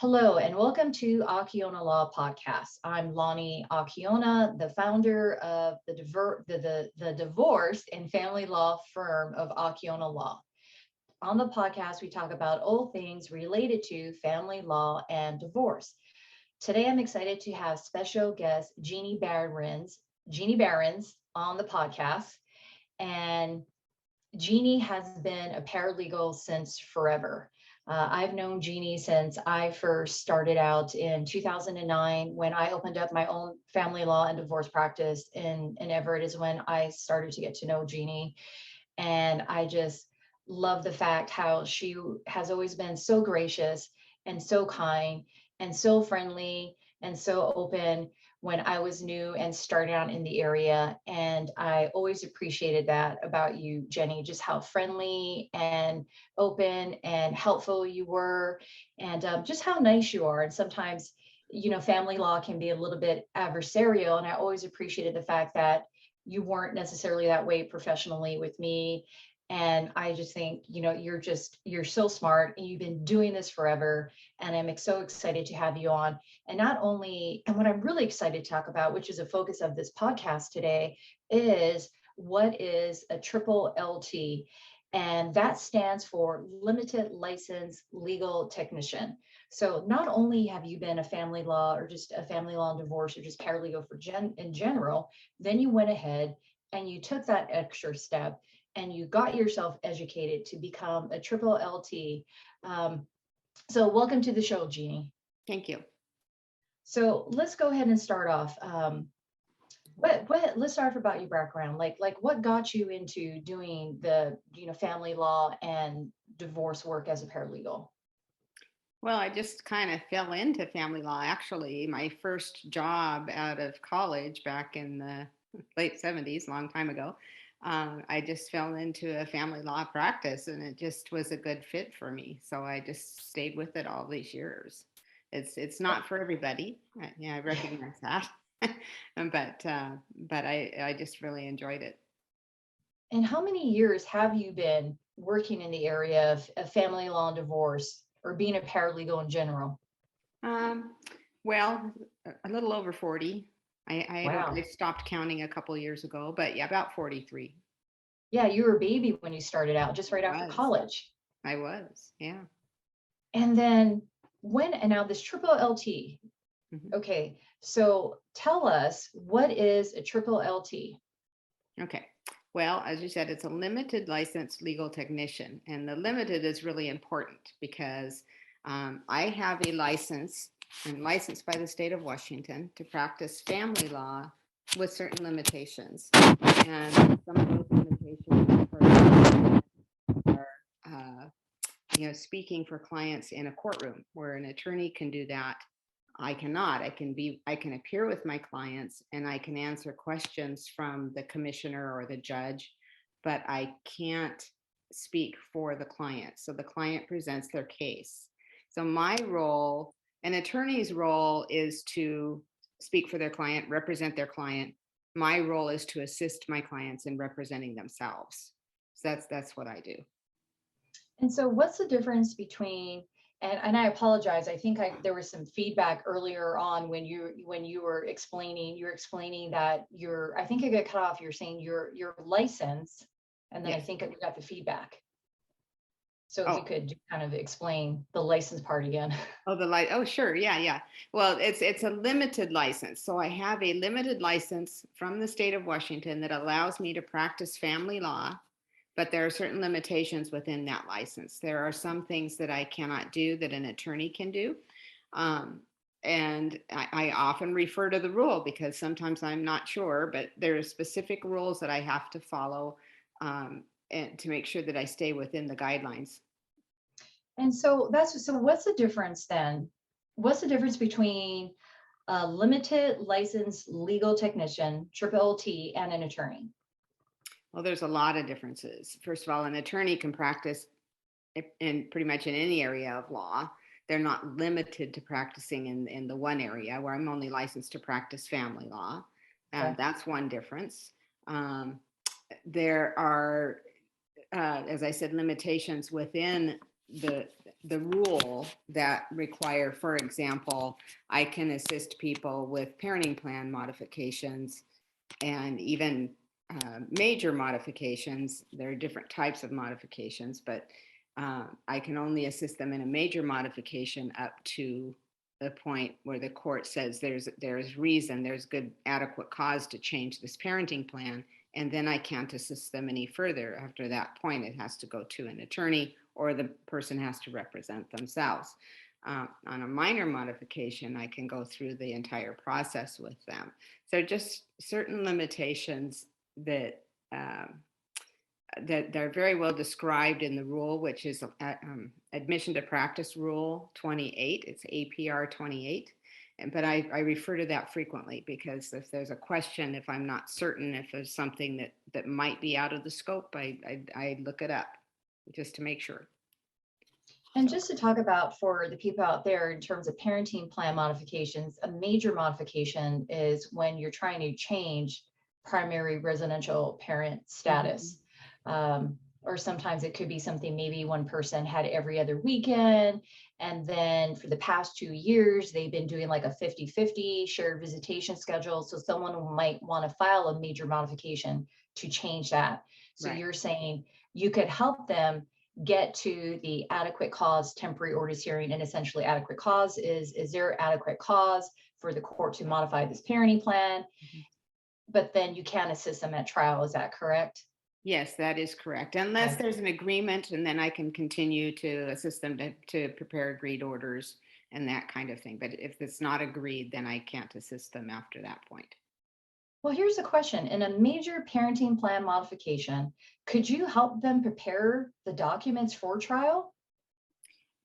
Hello and welcome to Akiona Law Podcast. I'm Lonnie Akiona, the founder of the divorce and family law firm of Akiona Law. On the podcast, we talk about all things related to family law and divorce. Today, I'm excited to have special guest Jeanne Barrans on the podcast. And Jeanne has been a paralegal since forever. I've known Jeanne since I first started out in 2009 when I opened up my own family law and divorce practice in Everett is when I started to get to know Jeanne. And I just love the fact how she has always been so gracious and so kind and so friendly and so open when I was new and starting out in the area. And I always appreciated that about you, Jenny, just how friendly and open and helpful you were, and just how nice you are. And sometimes, family law can be a little bit adversarial. And I always appreciated the fact that you weren't necessarily that way professionally with me. And I just think, you're so smart and you've been doing this forever. And I'm so excited to have you on. And not only, and what I'm really excited to talk about, which is a focus of this podcast today, is what is a triple LT? And that stands for Limited License Legal Technician. So not only have you been a family law or just a family law and divorce or just paralegal in general, then you went ahead and you took that extra step and you got yourself educated to become a triple LT. So welcome to the show, Jeanne. Thank you. So let's go ahead and start off. Let's start about your background. Like what got you into doing the family law and divorce work as a paralegal? Well, I just kind of fell into family law. Actually, my first job out of college back in the late 70s, long time ago, I just fell into a family law practice and it just was a good fit for me. So I just stayed with it all these years. It's not for everybody. Yeah, I recognize that. but I just really enjoyed it. And how many years have you been working in the area of family law and divorce, or being a paralegal in general? Um, well, a little over 40. I Wow. stopped counting a couple years ago, but yeah, about 43. Yeah, you were a baby when you started out, just right I after was. college. I was. Yeah. And then and now this triple LT. Mhm. Okay, so tell us, what is a triple LT? Okay. Well, as you said, it's a limited license legal technician, and the limited is really important because I have a license. I'm licensed by the state of Washington to practice family law with certain limitations, and some of those limitations are speaking for clients in a courtroom where an attorney can do that. I cannot. I can appear with my clients and I can answer questions from the commissioner or the judge, but I can't speak for the client. So the client presents their case. So my role, an attorney's role, is to speak for their client, represent their client. My role is to assist my clients in representing themselves. So that's what I do. And so what's the difference between, and I apologize, I think there was some feedback earlier on when you were explaining that I think I got cut off, you're saying your license, and then I Yes. think we got the feedback. So if you Oh, could kind of explain the license part again. oh, the light. Oh, sure. Yeah, yeah. Well, it's a limited license. So I have a limited license from the state of Washington that allows me to practice family law, but there are certain limitations within that license. There are some things that I cannot do that an attorney can do. Um, and I often refer to the rule because sometimes I'm not sure, but there are specific rules that I have to follow, and to make sure that I stay within the guidelines. And so what's the difference then? What's the difference between a limited license legal technician, triple T, and an attorney? Well, there's a lot of differences. First of all, an attorney can practice in pretty much in any area of law. They're not limited to practicing in the one area where I'm only licensed to practice family law. Okay. That's one difference. Um, there are, as I said, limitations within the the rule that require, for example, I can assist people with parenting plan modifications and even major modifications. There are different types of modifications, but I can only assist them in a major modification up to the point where the court says there's reason, there's good adequate cause to change this parenting plan, and then I can't assist them any further. After that point, it has to go to an attorney or the person has to represent themselves. On a minor modification, I can go through the entire process with them. So just certain limitations that that are very well described in the rule, which is Admission to Practice Rule 28. It's APR 28. But I refer to that frequently because if there's a question, if I'm not certain, if there's something that might be out of the scope, I look it up just to make sure. And just to talk about for the people out there in terms of parenting plan modifications, a major modification is when you're trying to change primary residential parent status. Or sometimes it could be something maybe one person had every other weekend. And then for the past 2 years, they've been doing like a 50-50 shared visitation schedule. So someone might want to file a major modification to change that. So Right. you're saying you could help them get to the adequate cause temporary orders hearing, and essentially adequate cause is there adequate cause for the court to modify this parenting plan? But then you can assist them at trial, is that correct? Yes, that is correct. Unless there's an agreement, and then I can continue to assist them to prepare agreed orders and that kind of thing. But if it's not agreed, then I can't assist them after that point. Well, here's the question. In a major parenting plan modification, could you help them prepare the documents for trial?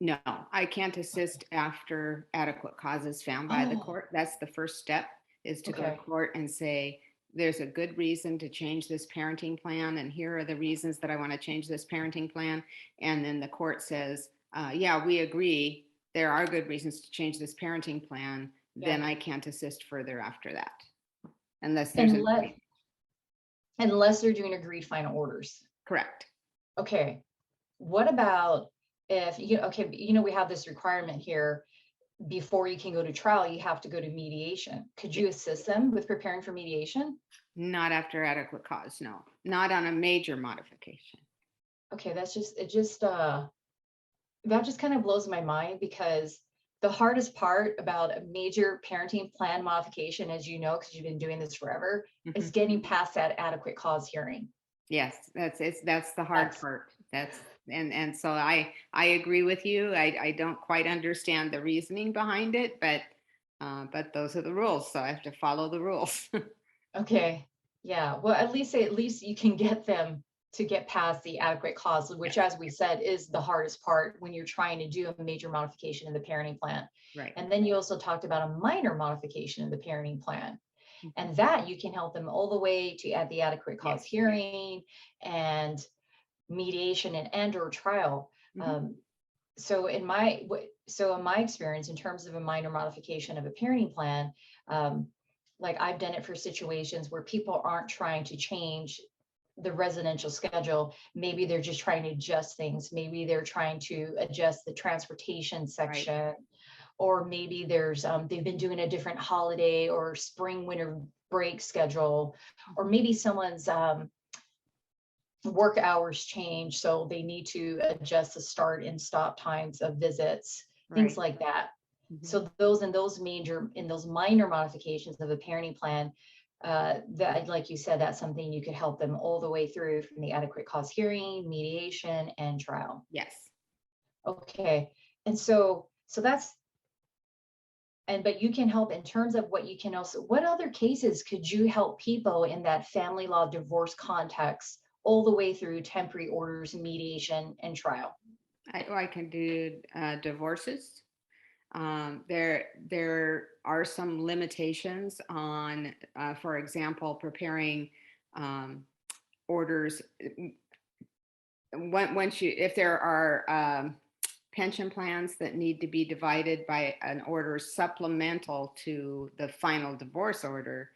No, I can't assist after adequate cause is found by the court. That's the first step, is to go to court and say, there's a good reason to change this parenting plan, and here are the reasons that I want to change this parenting plan. And then the court says, yeah, we agree, there are good reasons to change this parenting plan. Then I can't assist further after that, unless there's unless they're doing agreed final orders. Correct. Okay. What about if we have this requirement here, before you can go to trial, you have to go to mediation. Could you assist them with preparing for mediation? Not after adequate cause, no. Not on a major modification. Okay, that just kind of blows my mind, because the hardest part about a major parenting plan modification, as you know, because you've been doing this forever, is getting past that adequate cause hearing. Yes, that's the hard part. And so I agree with you. I don't quite understand the reasoning behind it, but those are the rules, so I have to follow the rules. Okay, yeah. Well, at least you can get them to get past the adequate cause, which, as we said, is the hardest part when you're trying to do a major modification in the parenting plan. Right. And then you also talked about a minor modification in the parenting plan. And that you can help them all the way to at the adequate cause hearing and mediation and or trial. So in my experience, in terms of a minor modification of a parenting plan, like I've done it for situations where people aren't trying to change the residential schedule. Maybe they're just trying to adjust things. Maybe they're trying to adjust the transportation section. Right. Or maybe there's they've been doing a different holiday or spring winter break schedule, or maybe someone's work hours change, so they need to adjust the start and stop times of visits, things like that. So those minor modifications of a parenting plan, that, like you said, that's something you could help them all the way through from the adequate cause hearing, mediation, and trial. Yes. Okay, and so that's. But you can help in terms of what you can also, what other cases could you help people in that family law divorce context all the way through temporary orders, mediation, and trial? I can do divorces. There are some limitations on, for example, preparing orders. If there are pension plans that need to be divided by an order supplemental to the final divorce order,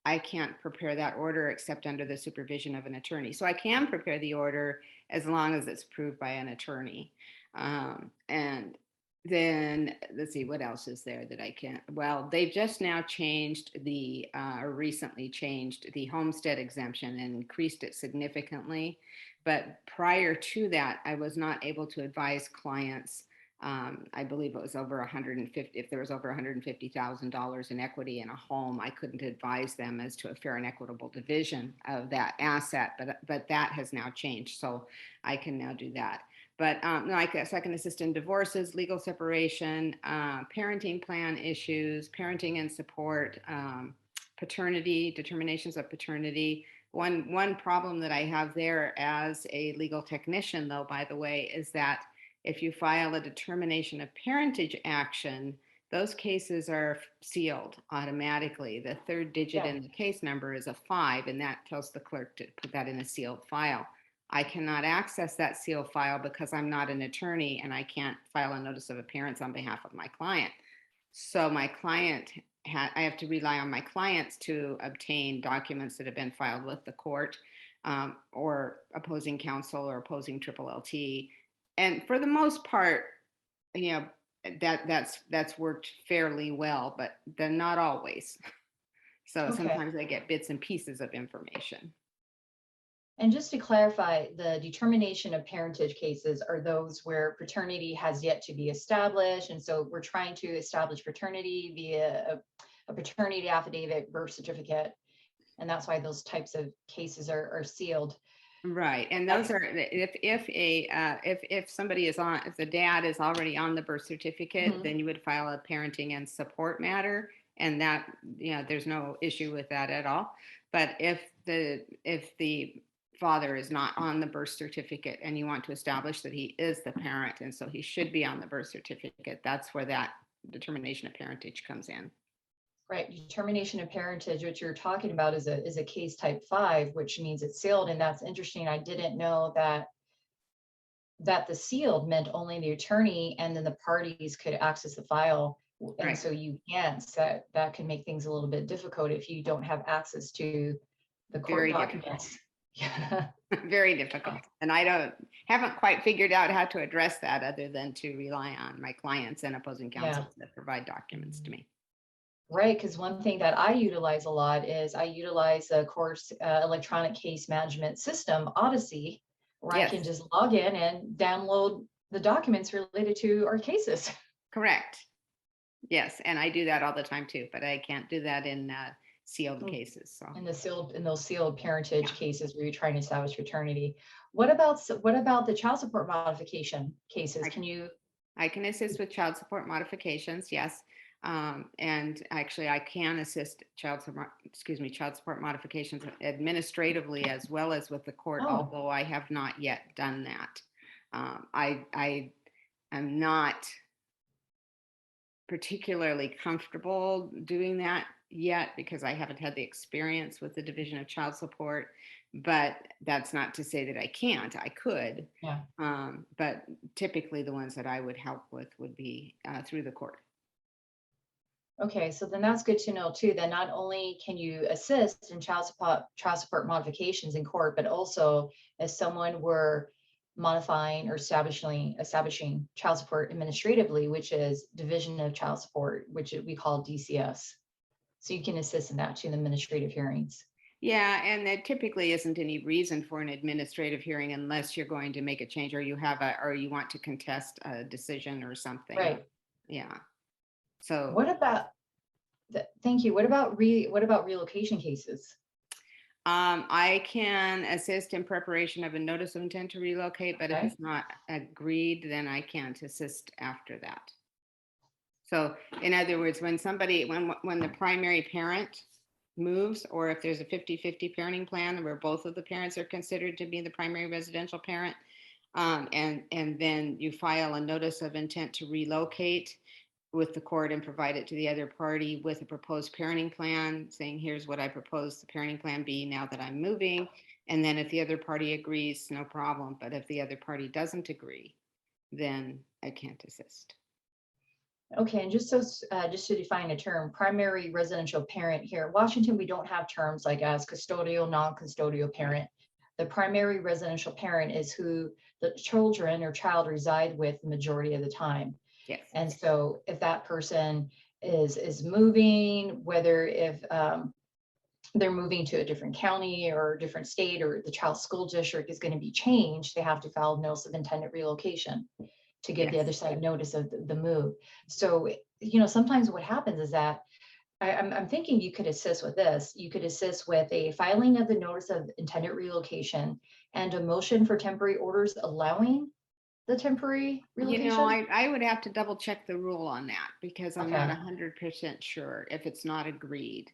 I can't prepare that order except under the supervision of an attorney. So I can prepare the order as long as it's approved by an attorney. And then let's see, what else is there that I can't, well, they've just now changed recently changed the homestead exemption and increased it significantly. But prior to that, I was not able to advise clients. I believe it was over 150, if there was over $150,000 in equity in a home, I couldn't advise them as to a fair and equitable division of that asset, but that has now changed. So I can now do that. But no, I guess I can assist in divorces, legal separation, parenting plan issues, parenting and support, paternity, determinations of paternity. One problem that I have there as a legal technician, though, by the way, is that if you file a determination of parentage action, those cases are sealed automatically. The third digit in the case number is a 5, and that tells the clerk to put that in a sealed file. I cannot access that sealed file because I'm not an attorney and I can't file a notice of appearance on behalf of my client. So my client, I have to rely on my clients to obtain documents that have been filed with the court, or opposing counsel or opposing LLLT. And for the most part, you know, that's worked fairly well, but then not always. So sometimes I get bits and pieces of information. And just to clarify, the determination of parentage cases are those where paternity has yet to be established. And so we're trying to establish paternity via a paternity affidavit, birth certificate. And that's why those types of cases are sealed. Right. And those are, if somebody is on, if the dad is already on the birth certificate, then you would file a parenting and support matter. And that, you know, there's no issue with that at all. But if the father is not on the birth certificate and you want to establish that he is the parent and so he should be on the birth certificate, that's where that determination of parentage comes in. Right. Determination of parentage, what you're talking about is a case type 5, which means it's sealed. And that's interesting. I didn't know that the sealed meant only the attorney and then the parties could access the file. And right. So you can't, that can make things a little bit difficult if you don't have access to the court Very documents. Yeah. Very difficult. And I haven't quite figured out how to address that other than to rely on my clients and opposing counsel that provide documents to me. Right, because one thing that I utilize a lot is I utilize the course electronic case management system, Odyssey, where I can just log in and download the documents related to our cases. Correct. Yes, and I do that all the time too, but I can't do that in sealed cases. So in those sealed parentage cases where you're trying to establish paternity. What about the child support modification cases? I can assist with child support modifications, yes. And actually I can assist child support modifications administratively as well as with the court, although I have not yet done that. I am not particularly comfortable doing that yet because I haven't had the experience with the Division of Child Support, but that's not to say that I can't. I could, but typically the ones that I would help with would be through the court. Okay, so then that's good to know too, that not only can you assist in child support modifications in court, but also if someone were modifying or establishing child support administratively, which is Division of Child Support, which we call DCS. So you can assist in that too, in the administrative hearings. Yeah, and there typically isn't any reason for an administrative hearing unless you're going to make a change or you want to contest a decision or something. Right. Yeah. So what about thank you. What about relocation cases? I can assist in preparation of a notice of intent to relocate, but if it's not agreed, then I can't assist after that. So in other words, when the primary parent moves, or if there's a 50-50 parenting plan where both of the parents are considered to be the primary residential parent, and then you file a notice of intent to relocate with the court and provide it to the other party with a proposed parenting plan saying, here's what I propose the parenting plan be now that I'm moving. And then if the other party agrees, no problem. But if the other party doesn't agree, then I can't assist. Okay, and just to define a term, primary residential parent here in Washington, we don't have terms like as custodial, non-custodial parent. the primary residential parent is who the children or child reside with the majority of the time. Yes. And so if that person is moving, whether if they're moving to a different county or a different state, or the child's school district is going to be changed, they have to file notice of intended relocation to give the Yes. other side notice of the move. So, sometimes what happens is that I'm thinking you could assist with this. You could assist with a filing of the notice of intended relocation and a motion for temporary orders allowing the temporary relocation. I would have to double check the rule on that because I'm not Okay. 100% sure if it's not agreed.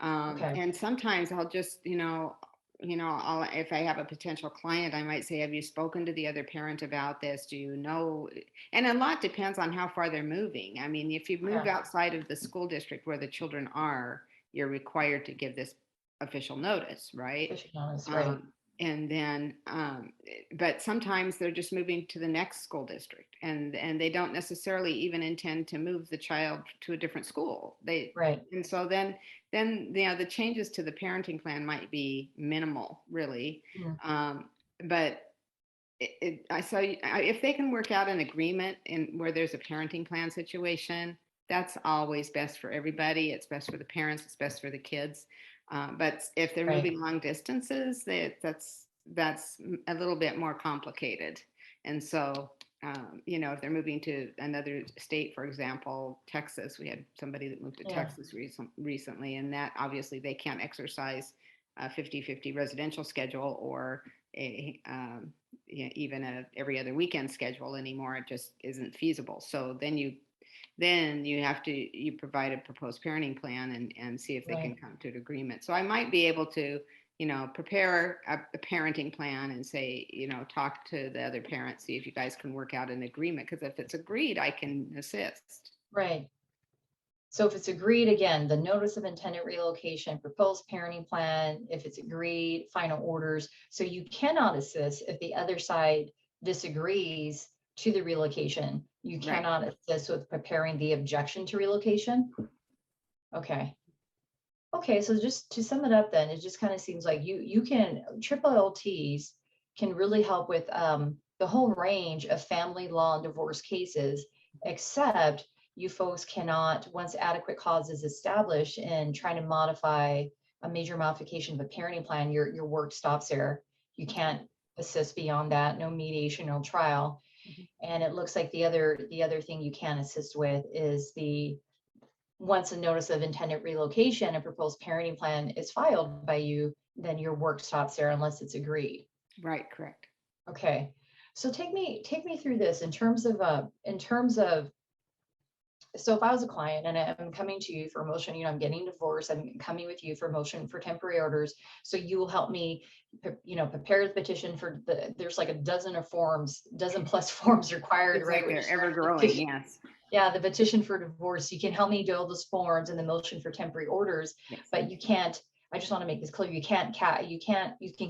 Okay. And sometimes I'll just, I'll, if I have a potential client, I might say, have you spoken to the other parent about this? Do you know? And a lot depends on how far they're moving. I mean, if you move Okay. outside of the school district where the children are, you're required to give this official notice, right? Fishing notice, right. Um, and then, but sometimes they're just moving to the next school district, and they don't necessarily even intend to move the child to a different school. Right. And so then the changes to the parenting plan might be minimal, really. Mm. But if they can work out an agreement in where there's a parenting plan situation, that's always best for everybody. It's best for the parents. It's best for the kids. But if they're Right. moving long distances, that's a little bit more complicated. And so, if they're moving to another state, for example, Texas, we had somebody that moved to Yeah. Texas recently, and that obviously they can't exercise a 50-50 residential schedule or even a every other weekend schedule anymore. It just isn't feasible. So then you have to provide a proposed parenting plan and see if they can Right. come to an agreement. So I might be able to prepare a parenting plan and say, talk to the other parents, see if you guys can work out an agreement, because if it's agreed, I can assist. Right. So if it's agreed, again, the notice of intended relocation, proposed parenting plan, if it's agreed, final orders. So you cannot assist if the other side disagrees to the relocation. You Right. cannot assist with preparing the objection to relocation. Okay. Okay, so just to sum it up then, it just kind of seems like you can triple LTs can really help with the whole range of family law and divorce cases, except you folks cannot, once adequate cause is established in trying to modify a major modification of a parenting plan, your work stops there. You can't assist beyond that, no mediation, no trial. Mhm. And it looks like the other thing you can assist with is the once a notice of intended relocation and proposed parenting plan is filed by you, then your work stops there unless it's agreed. Right. Correct. Okay. So take me through this in terms of so if I was a client and I'm coming to you for a motion, I'm getting divorced, I'm coming with you for a motion for temporary orders. So you will help me, prepare the petition there's like a dozen of forms, dozen plus forms required, It's right? like When you they're ever start the growing. petition. Yes. Yeah, the petition for divorce, you can help me do all those forms and the motion for temporary orders, Yes. but you can't, I just want to make this clear, you can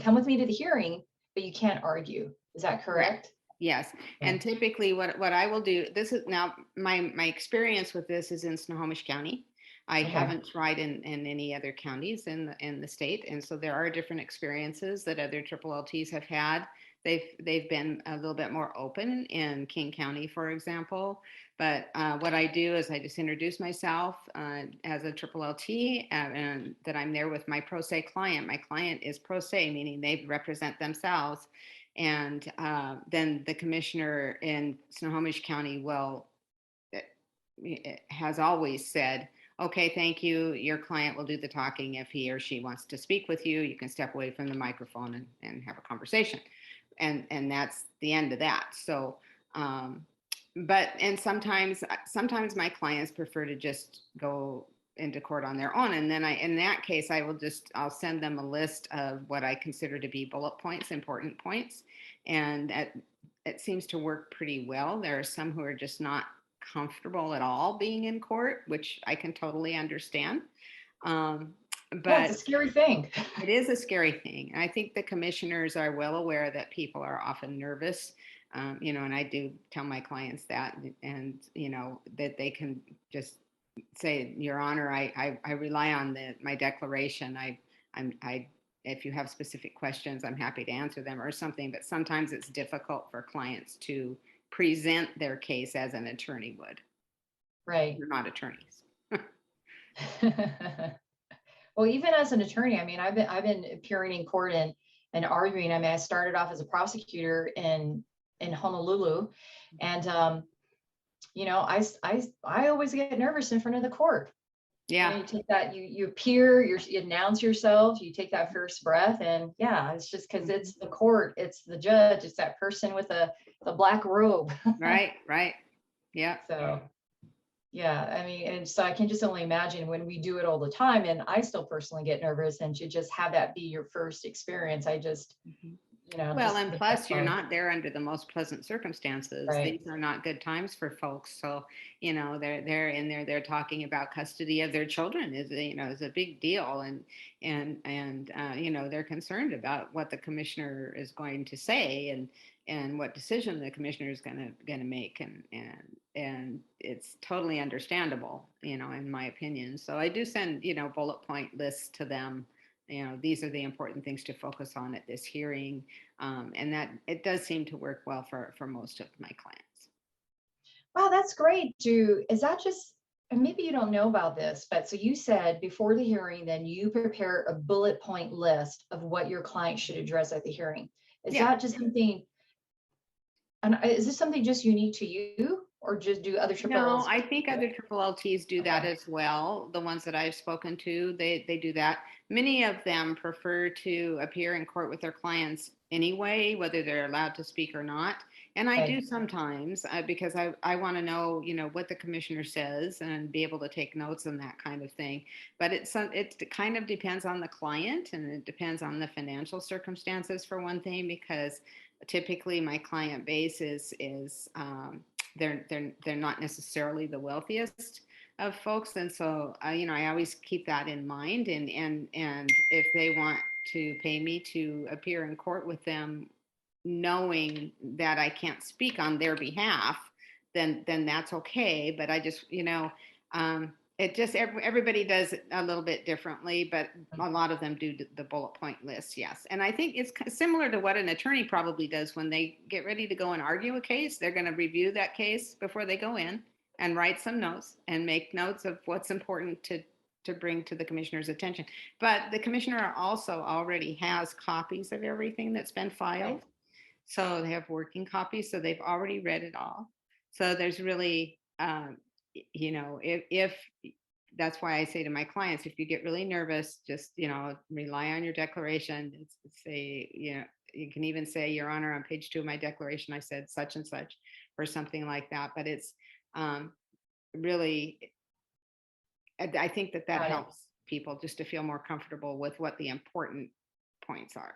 come with me to the hearing, but you can't argue. Is that Correct. correct? Yes. Yeah. And typically what I will do, this is now my experience with this is in Snohomish County. I Okay. haven't tried in any other counties in the state. And so there are different experiences that other triple LTs have had. They've been a little bit more open in King County, for example. But what I do is I just introduce myself as a triple LT and that I'm there with my pro se client. My client is pro se, meaning they represent themselves. And then the commissioner in Snohomish County has always said, okay, thank you. Your client will do the talking. If he or she wants to speak with you, you can step away from the microphone and have a conversation. And that's the end of that. So, and sometimes my clients prefer to just go into court on their own. And then in that case, I'll send them a list of what I consider to be bullet points, important points. And it seems to work pretty well. There are some who are just not comfortable at all being in court, which I can totally understand. Yeah, it's a But scary thing. it is a scary thing. And I think the commissioners are well aware that people are often nervous. And I do tell my clients that, and, that they can just say, Your Honor, I rely on my declaration. I if you have specific questions, I'm happy to answer them or something. But sometimes it's difficult for clients to present their case as an attorney would. Right. They're not attorneys. Well, even as an attorney, I mean, I've been appearing in court and arguing. I mean, I started off as a prosecutor in Honolulu, and you know, I always get nervous in front of the court. You know, Yeah. you take that, you appear, you announce yourself, you take that first breath, and yeah, it's just because it's the court, it's the judge, it's that person with the black robe. Right. Right. Yeah. So yeah, I mean, and so I can just only imagine when we do it all the time, and I still personally get nervous, and to just have that be your first experience, I just, Mhm. you know, Well, just and think plus that's you're fun. not there under the most pleasant circumstances. Right. These are not good times for folks. So, you know, they're in there, they're talking about custody of their children is, you know, is a big deal. And you know, they're concerned about what the commissioner is going to say and what decision the commissioner is gonna make. And it's totally understandable, you know, in my opinion. So I do send, you know, bullet point lists to them. You know, these are the important things to focus on at this hearing, and that it does seem to work well for most of my clients. Wow, that's great. Is that just, and maybe you don't know about this, but so you said before the hearing, then you prepare a bullet point list of what your client should address at the hearing. Is Yeah. that just something, and is this something just unique to you, or just do other triple No, Ls? I think other triple LTs do that Okay. as well. The ones that I've spoken to, they do that. Many of them prefer to appear in court with their clients anyway, whether they're allowed to speak or not. And I do Okay. sometimes because I want to know, you know, what the commissioner says and be able to take notes and that kind of thing. But it kind of depends on the client and it depends on the financial circumstances for one thing, because typically my client base is they're not necessarily the wealthiest of folks, and so you know, I always keep that in mind. And if they want to pay me to appear in court with them, knowing that I can't speak on their behalf, then that's okay. But I just, you know, it just everybody does it a little bit differently, but a lot of them do the bullet point list. Yes, and I think it's similar to what an attorney probably does when they get ready to go and argue a case. They're going to review that case before they go in and write some notes and make notes of what's important to bring to the commissioner's attention. But the commissioner also already has copies of everything that's been filed, Right. so they have working copies, so they've already read it all. So there's really, you know, if that's why I say to my clients, if you get really nervous, just, you know, rely on your declaration. Say, you know, you can even say, Your Honor, on page 2 of my declaration, I said such and such, or something like that. But it's really, I think that Got it. helps people just to feel more comfortable with what the important points are.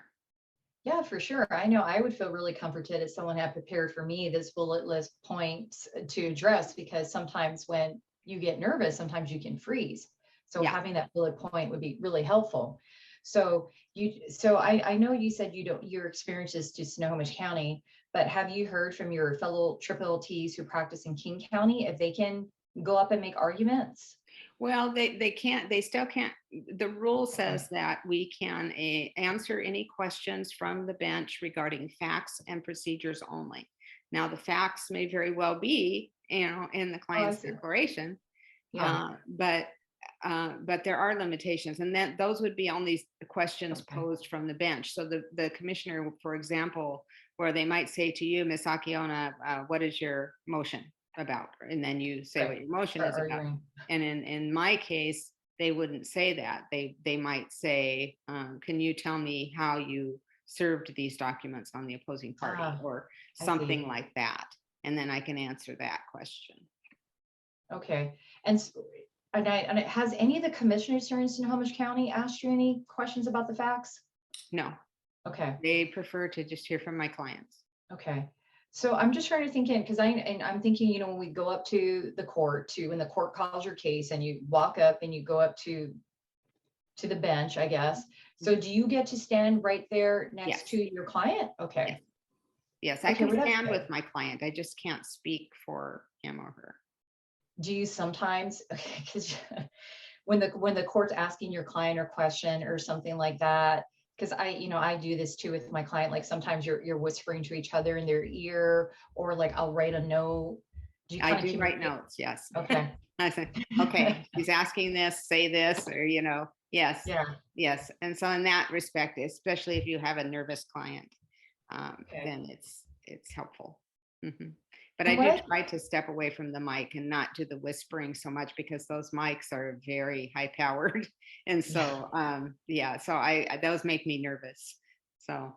Yeah, for sure. I know I would feel really comforted if someone had prepared for me this bullet list points to address, because sometimes when you get nervous, sometimes you can freeze. So Yeah. having that bullet point would be really helpful. So I know you said you don't, your experience is to Snohomish County, but have you heard from your fellow triple Ts who practice in King County if they can go up and make arguments? Well, they can't, they still can't. The rule Okay. says that we can answer any questions from the bench regarding facts and procedures only. Now, the facts may very well be, you know, in the Oh, I client's see. declaration, Yeah. uh, but but there are limitations, and that those would be only questions Okay. posed from the bench. So the commissioner, for example, where they might say to you, Ms. Akiona, what is your motion about? And then you say what Right. your motion Start is about. arguing. And in my case, they wouldn't say that. They might say, can you tell me how you served these documents on the opposing party, Ah, or I see. something like that, and then I can answer that question. Okay. And has any of the commissioners here in Snohomish County asked you any questions about the facts? No, Okay. they prefer to just hear from my clients. Okay. So I'm just trying to think in, because I'm thinking, you know, when we go up to the court, to when the court calls your case and you walk up and you go up to the bench, I guess. So do you get to stand right there next Yes, to your client? yes, Okay. yes. I Okay, can well, that's stand good. with my client. I just can't speak for him or her. Do you sometimes, because when the court's asking your client or question or something like that, because I do this too with my client. Like sometimes you're whispering to each other in their ear, or like I'll write a note. Do you I kind of do write communicate? notes. Yes. Okay. I say, okay, she's asking this, say this, or, yes, Yeah. yes. And so in that respect, especially if you have a nervous client, Okay. then it's helpful. Mhm. But I And what do I try to step away from the mic and not do the whispering so much because those mics are very high powered. And yeah. so, yeah, so those make me nervous. So,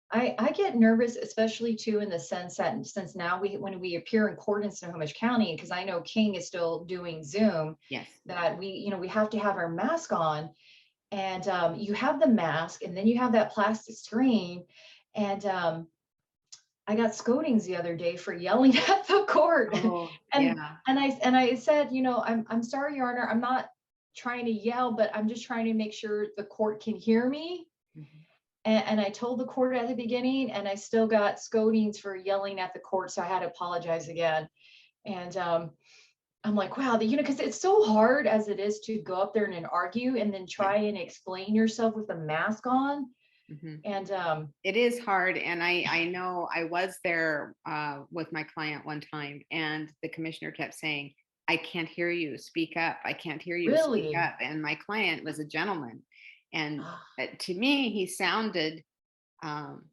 I get nervous, especially too, in the sense that since now when we appear in court in Snohomish County, because I know King is still doing Zoom, yes. that we have to have our mask on, and you have the mask, and then you have that plastic screen, and I got scoldings the other day for yelling at the court, Oh, and yeah. I said, I'm sorry, Your Honor, I'm not trying to yell, but I'm just trying to make sure the court can hear me. Mhm. And I told the court at the beginning, and I still got scoldings for yelling at the court, so I had to apologize again. And I'm like, wow, because it's so hard as it is to go up there and argue and then Yeah. try and explain yourself with a mask on. Mhm. And It is hard. And I know I was there with my client one time, and the commissioner kept saying, I can't hear you, speak up. I can't hear you, speak really, up. And my client was a gentleman. And to me, he sounded um,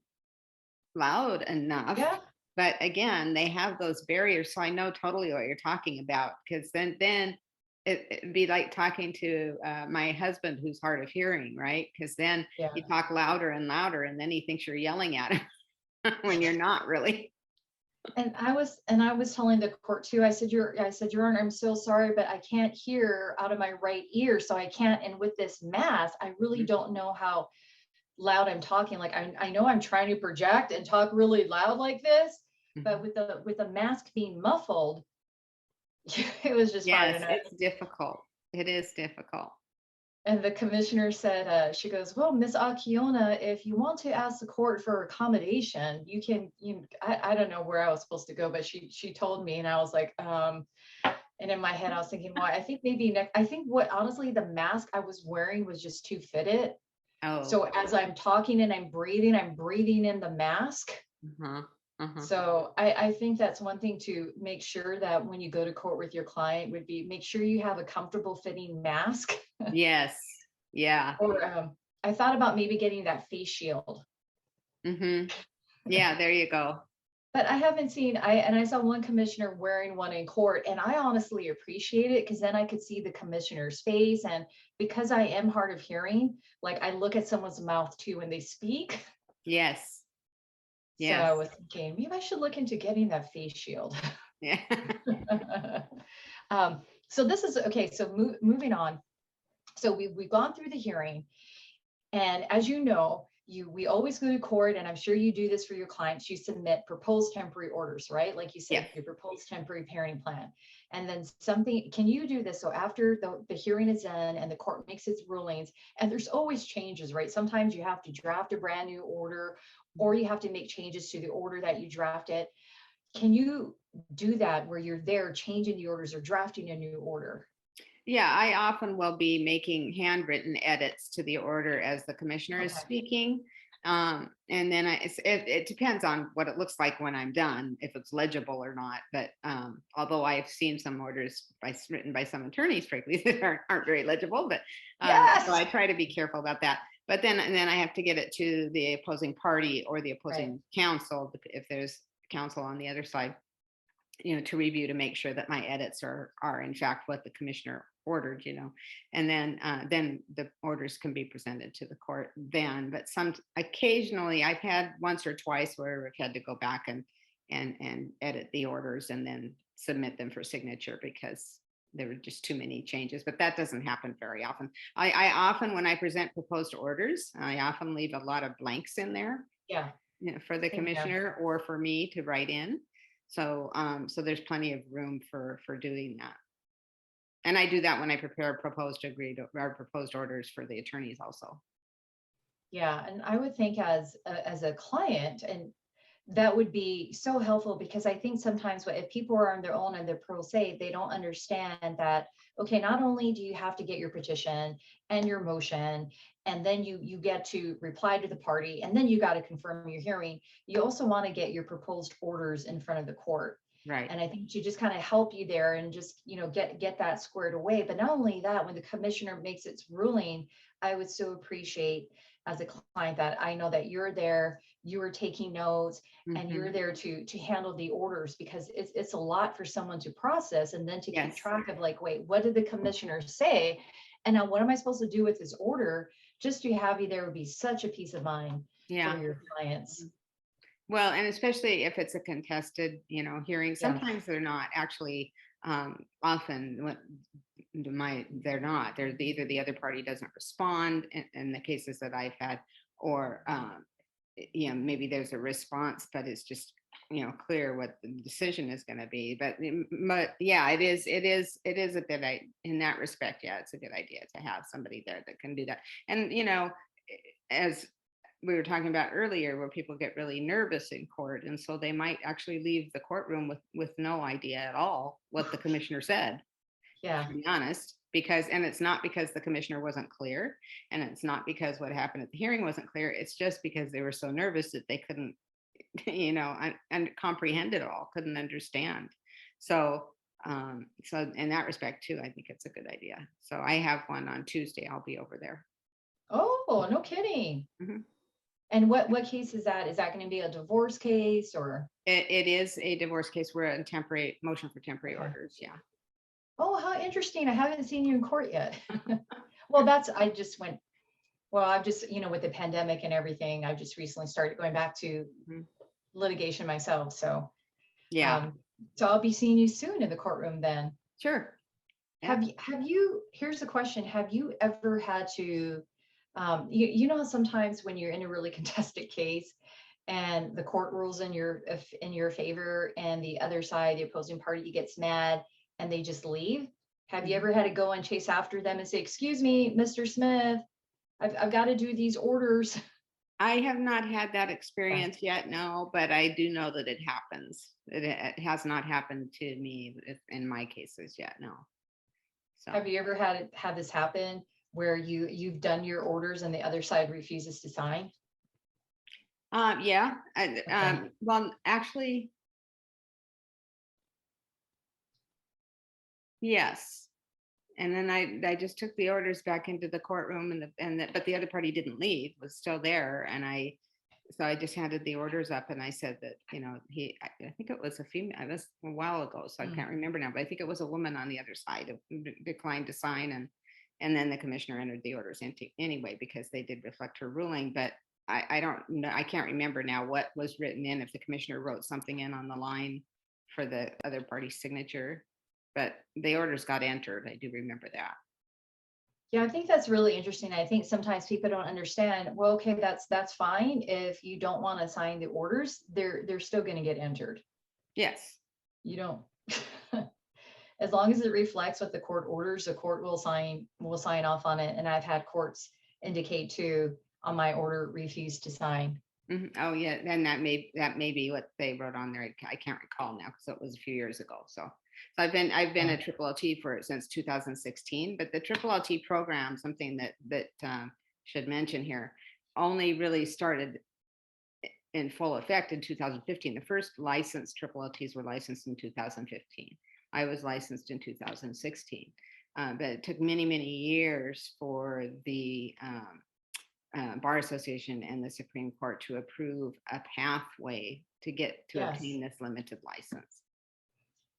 loud enough. yeah, But again, they have those barriers. So I know totally what you're talking about, because then it'd be like talking to my husband who's hard of hearing, right? Because then yeah. you talk louder and louder, and then he thinks you're yelling at him when you're not really. And I was telling the court too. I said, Your Honor, I'm so sorry, but I can't hear out of my right ear, so I can't. And with this mask, I really Mhm, don't know how loud I'm talking. Like I know I'm trying to project and talk really loud like this, but mhm. with the mask being muffled, it was just hard. Yes, it's difficult. It is difficult. And the commissioner said, she goes, well, Miss Akiona, if you want to ask the court for accommodation, you can, I don't know where I was supposed to go, but she told me, and I was like, and in my head, I was thinking, well, I think maybe next, I think what honestly, the mask I was wearing was just too fitted. Oh, So as I'm talking and I'm breathing in the mask. uh-huh, uh-huh. So I think that's one thing to make sure that when you go to court with your client would be make sure you have a comfortable fitting mask. Yes. Yeah. Or I thought about maybe getting that face shield, Hmm. Yeah, there you go. but I haven't seen. I saw one commissioner wearing one in court, and I honestly appreciate it because then I could see the commissioner's face, and because I am hard of hearing, like I look at someone's mouth too when they speak. Yes. So Yes. I was thinking maybe I should look into getting that face shield. Yeah. So this is okay. So moving on. So we've gone through the hearing. And as you know, we always go to court, and I'm sure you do this for your clients. You submit proposed temporary orders, right? Like you Yes. said, your proposed temporary parenting plan. And then something, can you do this? So after the hearing is in and the court makes its rulings, and there's always changes, right? Sometimes you have to draft a brand new order, or you have to make changes to the order that you drafted. Can you do that where you're there changing the orders or drafting a new order? Yeah, I often will be making handwritten edits to the order as the commissioner is Okay. speaking. And then it depends on what it looks like when I'm done, if it's legible or not. But although I've seen some orders written by some attorneys, frankly, that aren't very legible, but so Yes. I try to be careful about that. But then I have to get it to the opposing party or the Right. opposing counsel if there's counsel on the other side, to review to make sure that my edits are in fact what the commissioner ordered, and then the orders can be presented to the court then. But some occasionally I've had once or twice where I've had to go back and edit the orders and then submit them for signature because there were just too many changes, but that doesn't happen very often. I often, when I present proposed orders, I often leave a lot of blanks in there, Yeah. for the Same here. commissioner or for me to write in. So there's plenty of room for doing that. And I do that when I prepare proposed agreed or proposed orders for the attorneys also. Yeah, and I would think as a client, and That would be so helpful, because I think sometimes if people are on their own and they're pro se, they don't understand that, okay, not only do you have to get your petition and your motion, and then you get to reply to the party, and then you got to confirm your hearing, you also want to get your proposed orders in front of the court. Right. And I think to just kind of help you there and just, get that squared away. But not only that, when the commissioner makes its ruling, I would so appreciate as a client that I know that you're there, you are taking notes, and you're there to handle the orders, because it's a lot for someone to process, and then to keep Yes. track of, like, wait, what did the commissioner say? And now what am I supposed to do with this order? Just to have you there would be such a peace of mind Yeah. for your clients. Well, and especially if it's a contested, hearing, Yeah. sometimes they're not actually, often they're not, they're either the other party doesn't respond in the cases that I've had, or, maybe there's a response, but it's just, clear what the decision is going to be. But yeah, it is a good idea in that respect. Yeah, it's a good idea to have somebody there that can do that. And, as we were talking about earlier, where people get really nervous in court, and so they might actually leave the courtroom with no idea at all what the commissioner said. Yeah. To be honest, and it's not because the commissioner wasn't clear, and it's not because what happened at the hearing wasn't clear. It's just because they were so nervous that they couldn't, and comprehend it all, couldn't understand. So in that respect too, I think it's a good idea. So I have one on Tuesday. I'll be over there. Oh, no kidding. Mm-hmm. And what case is that? Is that going to be a divorce case, or? It is a divorce case. We're a temporary motion for temporary orders. Yeah. Oh, how interesting. I haven't seen you in court yet. Well, I've just, with the pandemic and everything, I've just recently started going back to litigation myself. So, yeah. So I'll be seeing you soon in the courtroom then. Sure. Yeah. Have you, here's the question. Have you ever had to, you know, sometimes when you're in a really contested case and the court rules in your favor, and the other side, the opposing party, gets mad and they just leave? Have you ever had to go and chase after them and say, excuse me, Mr. Smith, I've got to do these orders? I have not had that experience yet, no, but I do know that it happens. It has not happened to me in my cases yet, no. So. Have you ever had this happen where you've done your orders and the other side refuses to sign? Yeah. Okay. Well, actually, yes. And then I just took the orders back into the courtroom, but the other party didn't leave, was still there. And so I just handed the orders up, and I said that, I think it was a female, it was a while ago, so I can't remember now, but I think it was a woman on the other side who declined to sign. And then the commissioner entered the orders anyway, because they did reflect her ruling. But I don't know, I can't remember now what was written in, if the commissioner wrote something in on the line for the other party's signature, but the orders got entered. I do remember that. Yeah, I think that's really interesting. I think sometimes people don't understand, well, okay, that's fine. If you don't want to sign the orders, they're still going to get entered. Yes. You don't. As long as it reflects what the court orders, the court will sign off on it. And I've had courts indicate too, on my order, refuse to sign. Mm-hmm. Oh yeah, and that may be what they wrote on there. I can't recall now, because it was a few years ago. So I've been a LLLT since 2016, but the LLLT program, something that should mention here, only really started in full effect in 2015. The first licensed LLLTs were licensed in 2015. I was licensed in 2016, but it took many years for the Bar Association and the Supreme Court to approve a pathway to get to obtain this limited license.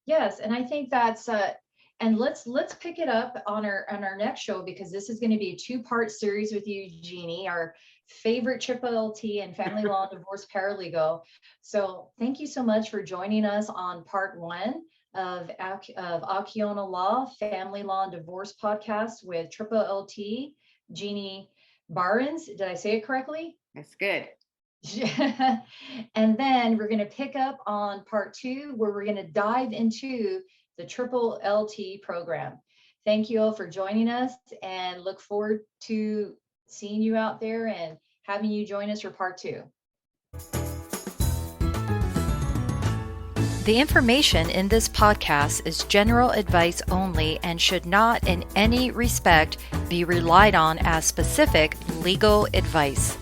Yes, and I think that's and let's pick it up on our next show, because this is going to be a 2-part series with you, Jeannie, our favorite LLLT and family law and divorce paralegal. So thank you so much for joining us on part 1 of Acciona Law Family Law and Divorce podcast with LLLT Jeanne Barrans. Did I say it correctly? That's good. And then we're going to pick up on part 2, where we're going to dive into the LLLT program. Thank you all for joining us, and look forward to seeing you out there and having you join us for part 2. The information in this podcast is general advice only and should not in any respect be relied on as specific legal advice.